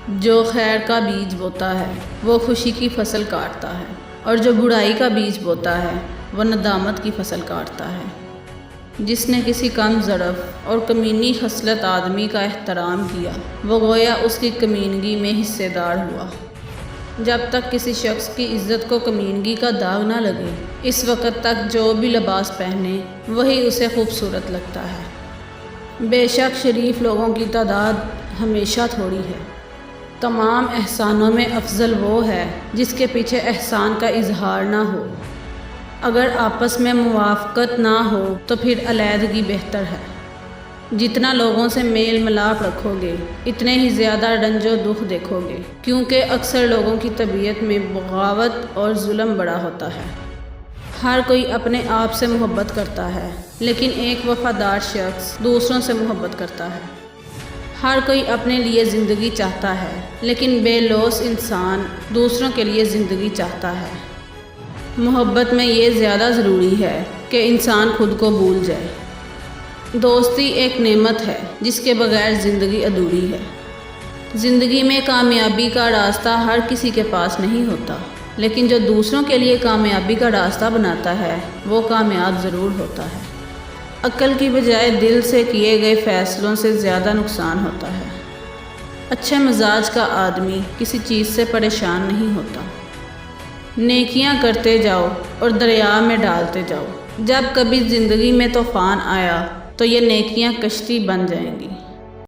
جو خیر کا بیج بوتا ہے وہ خوشی کی فصل کاٹتا ہے، اور جو برائی کا بیج بوتا ہے وہ ندامت کی فصل کاٹتا ہے۔ جس نے کسی کم ظرف اور کمینی خصلت آدمی کا احترام کیا، وہ گویا اس کی کمینگی میں حصے دار ہوا۔ جب تک کسی شخص کی عزت کو کمینگی کا داغ نہ لگے، اس وقت تک جو بھی لباس پہنے وہی اسے خوبصورت لگتا ہے۔ بے شک شریف لوگوں کی تعداد ہمیشہ تھوڑی ہے۔ تمام احسانوں میں افضل وہ ہے جس کے پیچھے احسان کا اظہار نہ ہو۔ اگر آپس میں موافقت نہ ہو تو پھر علیحدگی بہتر ہے۔ جتنا لوگوں سے میل ملاپ رکھو گے اتنے ہی زیادہ رنج و دکھ دیکھو گے، کیونکہ اکثر لوگوں کی طبیعت میں بغاوت اور ظلم بڑا ہوتا ہے۔ ہر کوئی اپنے آپ سے محبت کرتا ہے، لیکن ایک وفادار شخص دوسروں سے محبت کرتا ہے۔ ہر کوئی اپنے لیے زندگی چاہتا ہے، لیکن بے لوث انسان دوسروں کے لیے زندگی چاہتا ہے۔ محبت میں یہ زیادہ ضروری ہے کہ انسان خود کو بھول جائے۔ دوستی ایک نعمت ہے جس کے بغیر زندگی ادھوری ہے۔ زندگی میں کامیابی کا راستہ ہر کسی کے پاس نہیں ہوتا، لیکن جو دوسروں کے لیے کامیابی کا راستہ بناتا ہے وہ کامیاب ضرور ہوتا ہے۔ عقل کی بجائے دل سے کیے گئے فیصلوں سے زیادہ نقصان ہوتا ہے۔ اچھے مزاج کا آدمی کسی چیز سے پریشان نہیں ہوتا۔ نیکیاں کرتے جاؤ اور دریا میں ڈالتے جاؤ۔ جب کبھی زندگی میں طوفان آیا تو یہ نیکیاں کشتی بن جائیں گی۔